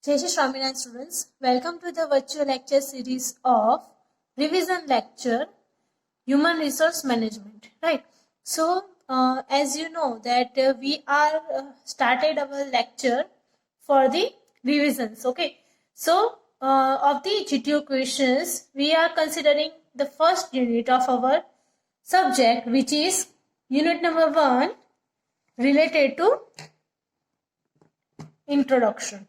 Jai Shri Swaminarayan students, welcome to the virtual lecture series of revision lecture Human Resource Management. Right. So, as you know that we are started our lecture for the revisions. Okay. So, of the GTO questions, we are considering the first unit of our subject, which is unit number 1 related to introduction.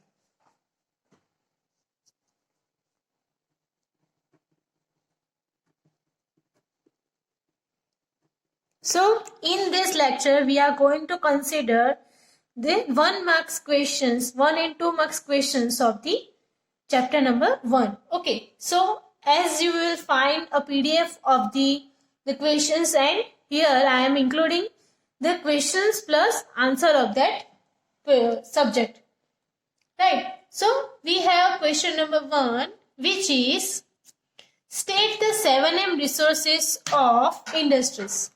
So, in this lecture, we are going to consider the 1 marks questions, 1 and 2 marks questions of the chapter number 1. Okay, so as you will find a PDF of the questions, and here I am including the questions plus answer of that subject. Right, so we have question number 1, which is state the 7M resources of industries.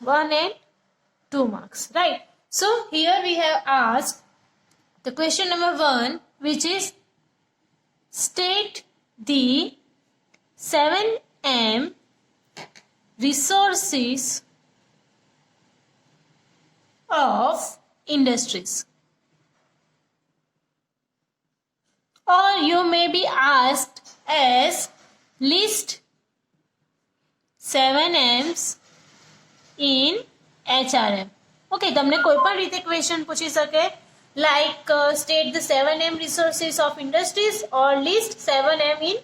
One and 2 marks, right? So here we have asked the question number 1, which is state the 7M resources of industries. Or you may be asked as list 7M's in HRM. Okay, તમને કોઈ પણ રીતે question પૂછી શકે, like state the 7M resources of industries or list 7M in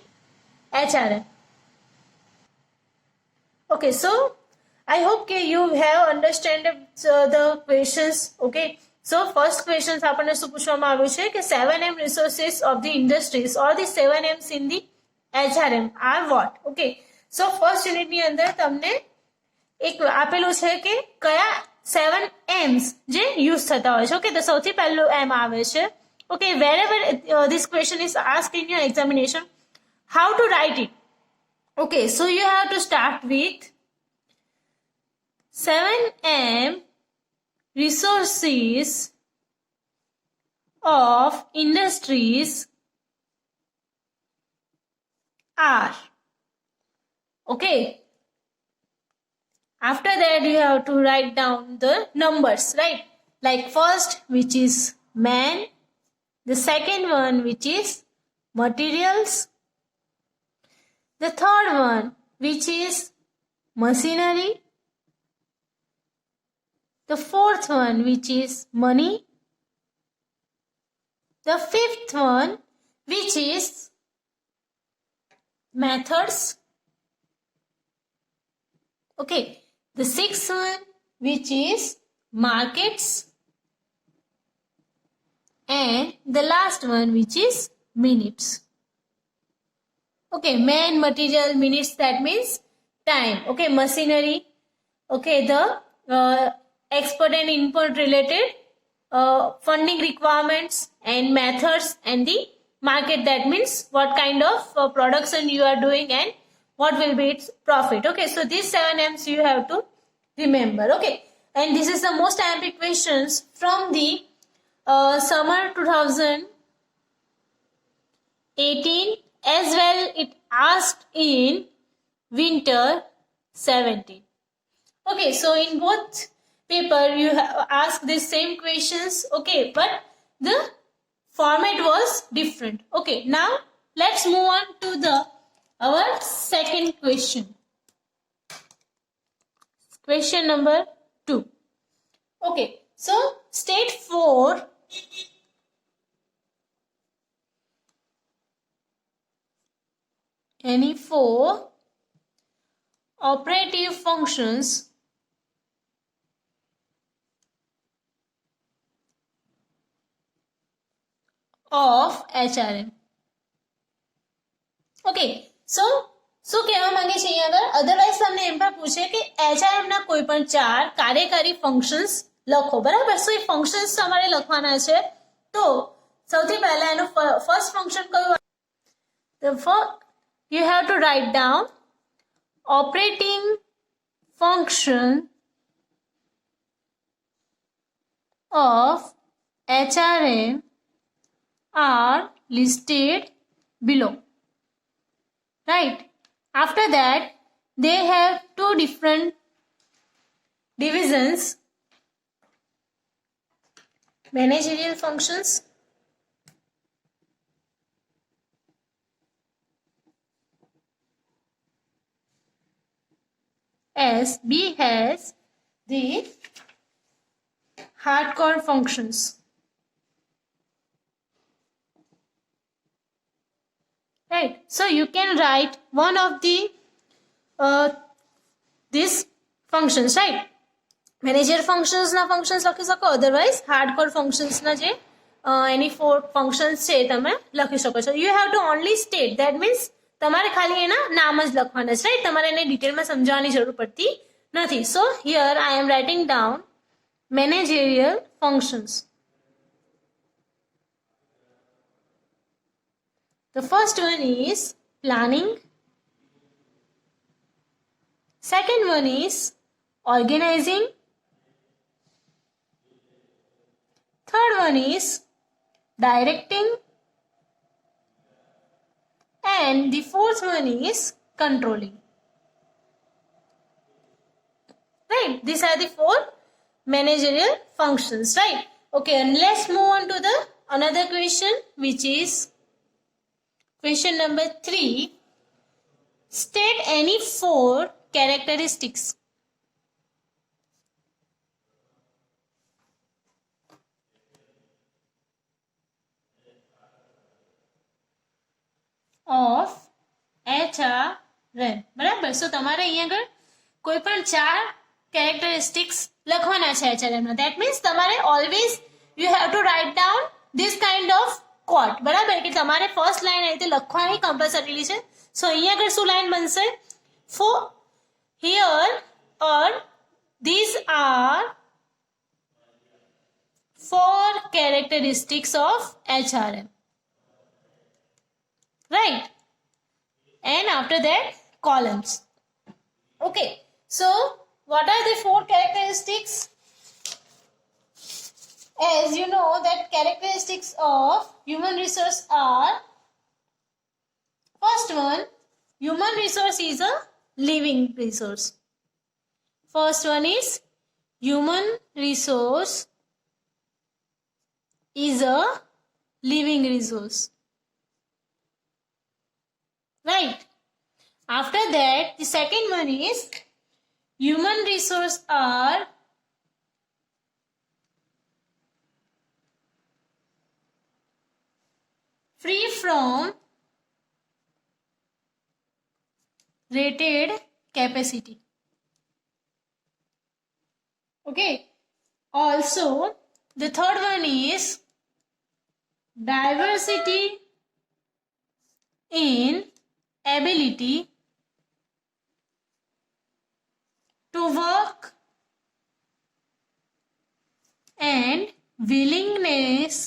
HRM. Okay, so I hope you have understood the questions. Okay, so first questions આપણને શું પૂછવામાં આવ્યું છે કે 7M resources of the industries or the 7M's in the HRM are what? Okay, so first unit ની અંદર તમને એક આપેલું છે કે કયા 7 M's જે યુઝ થતા હોય છે. ઓકે, તો સૌથી પહેલું M આવે છે. Okay, wherever this question is asked in your examination, how to write it? Okay, so you have to start with 7M resources of industries are. Okay, after that you have to write down the numbers, right? Like first, which is man, the second one, which is materials, the third one, which is machinery, the fourth one, which is money, the fifth one, which is methods. Okay, the sixth one, which is markets, and the last one, which is minutes. Okay, man, material, minutes, that means time. Okay, machinery. Okay, the export and import related funding requirements and methods, and the market, that means what kind of production you are doing and what will be its profit. Okay, so these 7 M's you have to remember. Okay, and this is the most IMP questions from the summer 2018, as well it asked in winter 17. Okay, so in both paper you have asked the same questions. Okay, but the format was different. Okay, now let's move on to our second question. Question number 2. Okay, so state 4 any 4 operative functions of HRM. Okay, so શું કહેવા માંગે છે અહીંયા આગળ? Otherwise તમને એમ પણ પૂછે કે HRM ના કોઈ પણ 4 કાર્યકારી ફંક્શન્સ લખો, બરાબર? સો એ ફંક્શન્સ તમારે લખવાના છે. તો સૌથી પહેલા એનું ફર્સ્ટ ફંક્શન કયું? you have to write down operating function of HRM are listed below. Right? After that, they have two different divisions: managerial functions as B has the hardcore functions. Right? So you can write one of the these functions, right? Manager functions ના functions લખી શકો, otherwise hardcore functions ના જે any four functions છે તમે લખી શકો છો. You have to only state, that means તમારે ખાલી એના નામ જ લખવાના છે, right? તમારે એને ડિટેલમાં સમજાવવાની જરૂર પડતી નથી. So here I am writing down managerial functions. The first one is planning. Second one is organizing. Third one is directing. And the fourth one is controlling. Right? These are the four managerial functions, right? Okay, and let's move on to the another question, which is question number 3. State any four characteristics of HRM. બરાબર? સો તમારે અહીંયા આગળ કોઈ પણ 4 characteristics લખવાના છે HRM ના. That means તમારે always you have to write down this kind of quote. બરાબર? કે તમારે first line આ રીતે લખવાની compulsory છે. સો અહીંયા આગળ શું line બનશે? For here or these are 4 characteristics of HRM. Right? And after that, columns. Okay. So, what are the 4 characteristics? As you know that characteristics of human resource are, first one, human resource is a living resource. First one is human resource is a living resource. Right? After that, the second one is human resource are free from rated capacity. Okay. Also, the third one is diversity in ability to work and willingness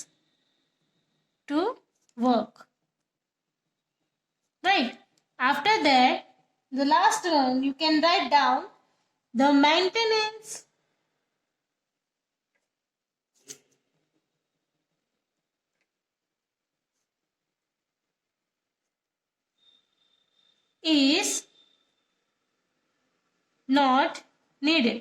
to work. Right? After that, the last one, you can write down the maintenance is not needed.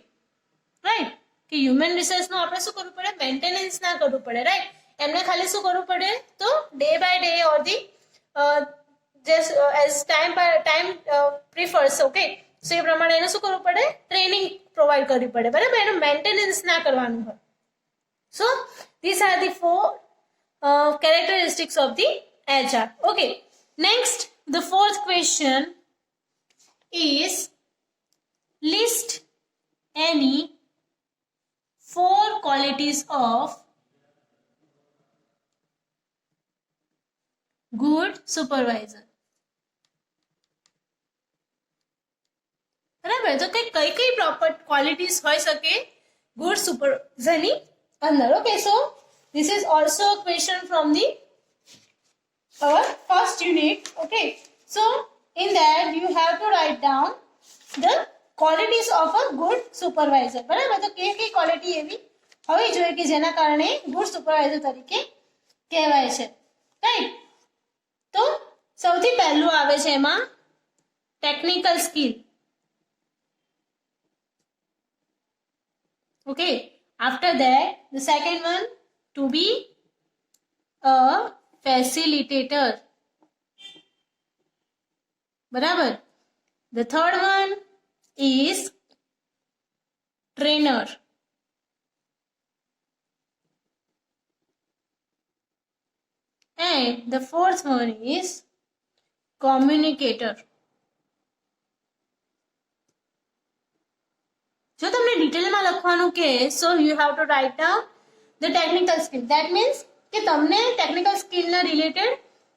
Right? કે human રિસોર્સનું આપણે શું કરવું પડે? Maintenance ના કરવું પડે, right? એમને ખાલી શું કરવું પડે? તો day by day or the just as time prefers, okay? So એ પ્રમાણે એને શું કરવું પડે? ટ્રેનિંગ પ્રોવાઈડ કરવી પડે, બરાબર? એનું મેન્ટેનન્સ ના કરવાનું હોય. So these are the 4 characteristics of the HR. Okay. Next, the fourth question is list any 4 qualities of good supervisor. બરાબર? તો કઈ કઈ પ્રોપર ક્વોલિટીઝ હોઈ શકે ગુડ સુપરવાઇઝરની અંદર? Okay, so this is also a question from the our first unit. Okay, so in that you have to write down the qualities of a good supervisor. બરાબર, તો કઈ ક્વોલિટી એવી હોવી જોઈએ કે જેના કારણે ગુડ સુપરવાઇઝર તરીકે કહેવાય છે, રાઈટ? તો સૌથી પહેલું આવે છે એમાં technical skill. Okay, after that the second one, to be a facilitator. બરાબર. The third one is trainer. And the fourth one is communicator. જો તમને ડિટેલમાં લખવાનું કે so you have to write down the technical skill. That means કે તમને technical સ્કિલના related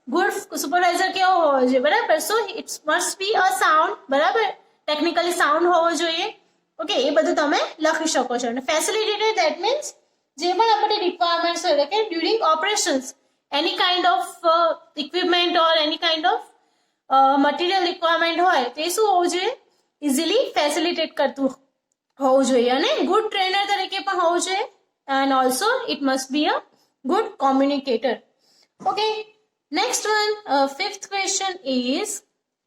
good supervisor કેવો હોવો જોઈએ, બરાબર? So it's must be a sound, બરાબર? ટેકનિકલી સાઉન્ડ હોવો જોઈએ. ઓકે, એ બધું તમે લખી શકો છો. અને ફેસિલિટેટર ધેટ મીન્સ જે પણ આપણી રિક્વાયરમેન્ટ્સ હોય કે during operations any kind of equipment or any kind of material requirement હોય તો એ શું હોવું જોઈએ? ઇઝીલી ફેસિલિટેટ કરતું હોવું જોઈએ અને ગુડ ટ્રેનર તરીકે પણ હોવું જોઈએ. And also it must be a good communicator. Okay, next one, fifth question is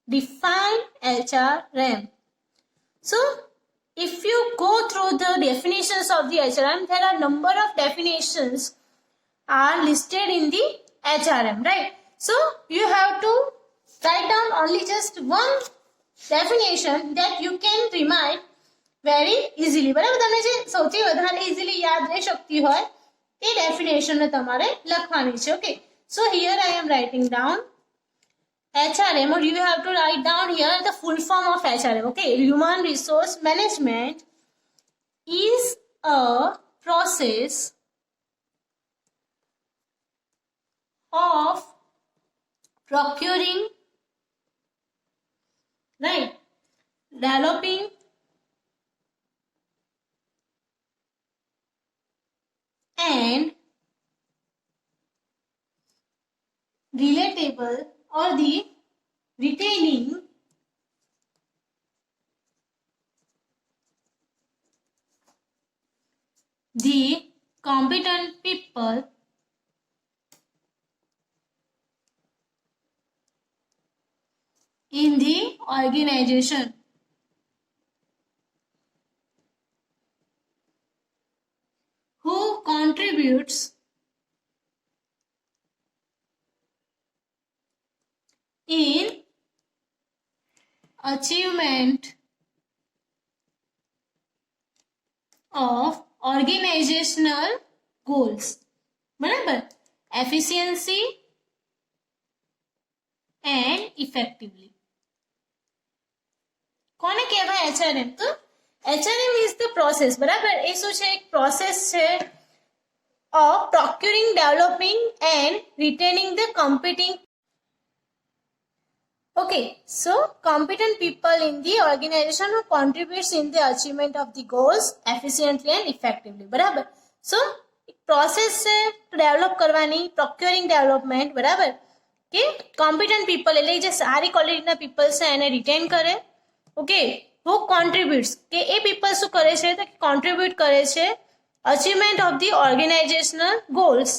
define HRM. So if you go through the definitions of the HRM, there are number of definitions are listed in the HRM, right? So you have to write down only just one definition that you can remind very easily. બરાબર, તમને જે સૌથી વધારે easily યાદ રહી શકતી હોય એ definition તમારે લખવાની છે. Okay, so here I M writing down HRM, or you have to write down here the full form of HRM. Okay, human resource management is a process of procuring, right, developing and relatable or the retaining the competent people in the organization. Who contributes in achievement of organizational goals. બરાબર, efficiency and effectively. કોને કહેવાય HRM? તો HRM is the process. બરાબર, એ શું છે? એક process છે of procuring, developing and retaining the competing. Okay, so competent people in the organization who contributes in the achievement of the goals efficiently and effectively. બરાબર, so process છે develop કરવાની, પ્રોક્યોરિંગ development, બરાબર, કે કોમ્પિટન્ટ પીપલ એટલે જે સારી ક્વોલિટીના people છે એને રિટેન કરે. ઓકે, હુ કોન્ટ્રીબ્યુટ્સ કે એ પીપલ શું કરે છે તો કોન્ટ્રીબ્યુટ કરે છે achievement of the organisational goals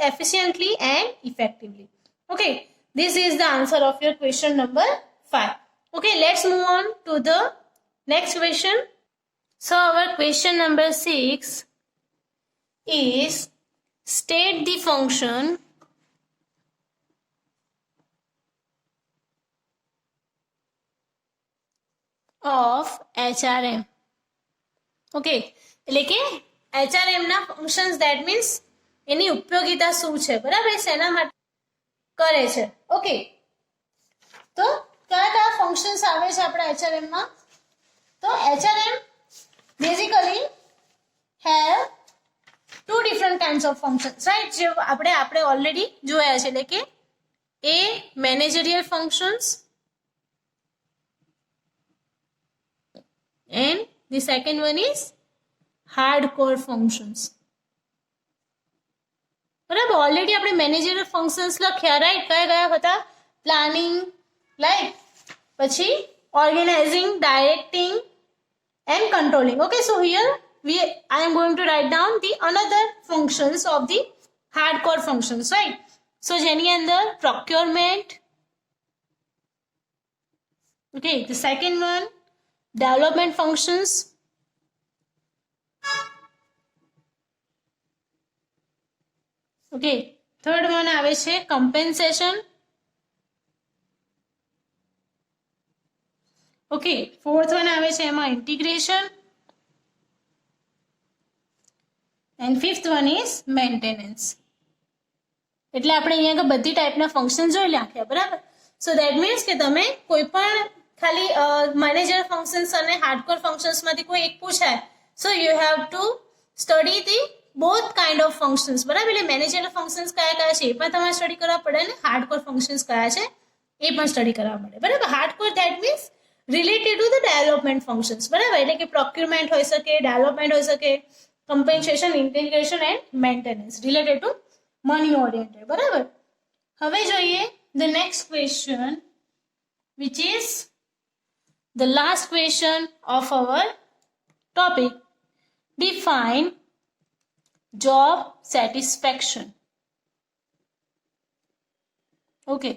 efficiently and effectively. Okay, this is the answer of your question number 5. Okay, let's move on to the next question. So our question number 6 is state the function of HRM. Okay, એટલે કે HRM ના functions, that means એની ઉપયોગિતા શું છે, બરાબર, શેના માટે કરે છે. ઓકે, તો કયા કયા ફંક્શન્સ આવે છે આપણા HRM માં? તો HRM basically have two different kinds of functions, right? જે આપણે ઓલરેડી જોયા છે, એટલે કે A managerial functions and the second one is hardcore functions. બરાબર. ઓલરેડી આપણે મેનેજરિયલ ફંક્શન્સ લખ્યા, રાઈટ? કયા કયા હતા? પ્લાનિંગ, રાઈટ, પછી organising, ડાયરેક્ટિંગ and controlling. Okay, so here I am going to write down the another functions of the hardcore functions, right? So જેની અંદર procurement, okay, the second one development functions, okay, third one આવે છે compensation, okay, fourth one આવે છે એમાં integration, and fifth one is maintenance. એટલે આપણે અહીંયા બધી ટાઈપના ફંક્શન જોઈ નાખ્યા, બરાબર? સો દેટ મીન્સ કે તમે કોઈ પણ ખાલી મેનેજર ફંક્શન્સ અને હાર્ડકોર ફંક્શન્સમાંથી કોઈ એક પૂછાય, સો you have to study the both kind of functions, બરાબર? એટલે મેનેજર ફંક્શન્સ કયા કયા છે એ પણ તમારે સ્ટડી કરવા પડે ને હાર્ડકોર ફંક્શન્સ કયા છે એ પણ સ્ટડી કરવા પડે, બરાબર? Hardcore that means related to the development functions, બરાબર? એટલે કે પ્રોક્યુરમેન્ટ હોઈ શકે, ડેવલપમેન્ટ હોઈ શકે, compensation, integration and maintenance related to money oriented, બરાબર? હવે જોઈએ the next question, which is the last question of our topic. Define job satisfaction. Okay,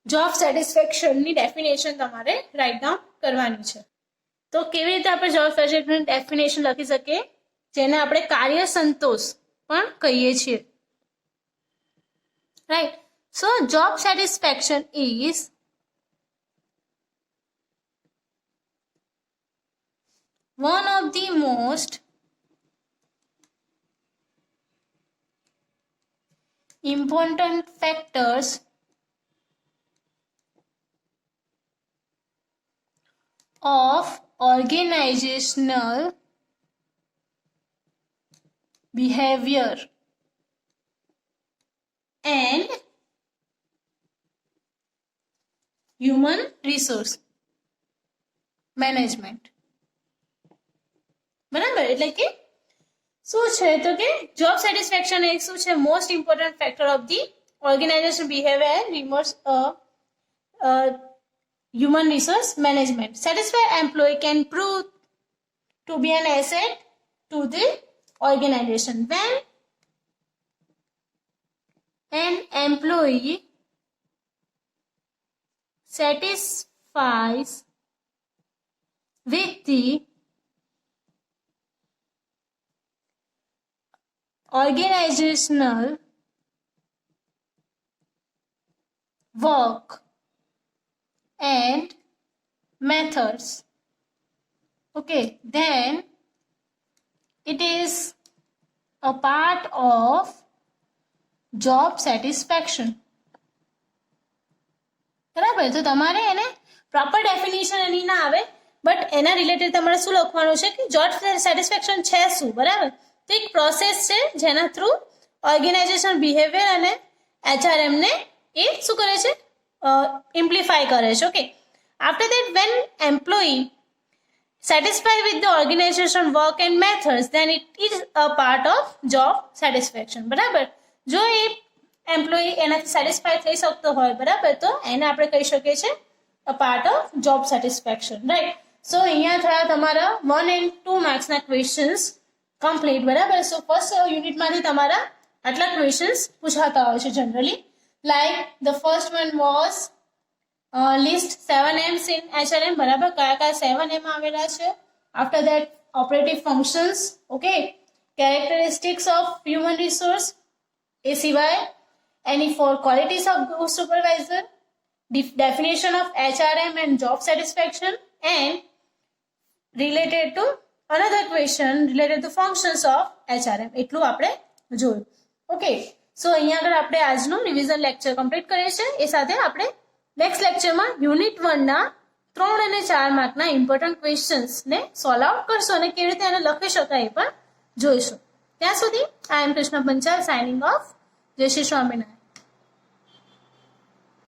job satisfaction ની definition તમારે write down કરવાની છે. તો કેવી રીતે આપણે job satisfaction definition લખી શકીએ? જેને આપણે કાર્ય સંતોષ પણ કહીએ છીએ, right? So job satisfaction is one of the most important factors of organizational behavior and human resource management, બરાબર? એટલે કે શું છે તો કે જોબ સેટિસ્ફેક્શન એક શું છે most important factor of the organisation behaviour and human resource management. Satisfied employee can prove to be an asset to the organization. When an employee satisfies with the organizational work and methods, okay, then it is a part of job satisfaction, બરાબર? તો તમારે એને proper definition એની ના આવે, but એના related તમારે શું લખવાનું છે કે જોબ સેટિસ્ફેક્શન છે શું, બરાબર? તો એક પ્રોસેસ છે જેના થ્રુ ઓર્ગેનાઇઝેશન બિહેવિયર અને HRM ને એ શું કરે છે? ઇમ્પ્લિફાય કરે છે, okay? After that when employee satisfied with the organization work and methods, then it is a part of job satisfaction, બરાબર? જો એ એમ્પ્લોયી એનાથી સેટિસ્ફાય થઈ શકતો હોય, બરાબર, તો એને આપણે કહી શકીએ છીએ a part of job satisfaction, right? સો અહીંયા થયા તમારા 1 and 2 માર્ક્સના ક્વેશ્ચન્સ કમ્પ્લીટ, બરાબર? સો ફર્સ્ટ યુનિટમાંથી તમારા આટલા ક્વેશ્ચન્સ પૂછાતા હોય છે generally, like the first one was list 7 M's in HRM, બરાબર? કયા કયા 7 M આવેલા છે? After that operative functions, okay, characteristics of human resource, એ સિવાય any 4 qualities of good supervisor, definition of HRM and job satisfaction, and related to another question related to functions of HRM. એટલું આપણે જોયું, okay? સો અહીંયા આગળ આપણે આજનો revision lecture complete કરીએ છીએ. એ સાથે આપણે નેક્સ્ટ લેક્ચરમાં યુનિટ 1 ના 3 અને 4 માર્કના ઇમ્પોર્ટન્ટ ક્વેશ્ચન્સ ને સોલ્વ આઉટ કરશું અને કેવી રીતે એને લખી શકાય એ પણ જોઈશું. ત્યાં સુધી આઈ એમ કૃષ્ણ પંચાલ સાઇનિંગ ઓફ. જય શ્રી સ્વામિનારાયણ.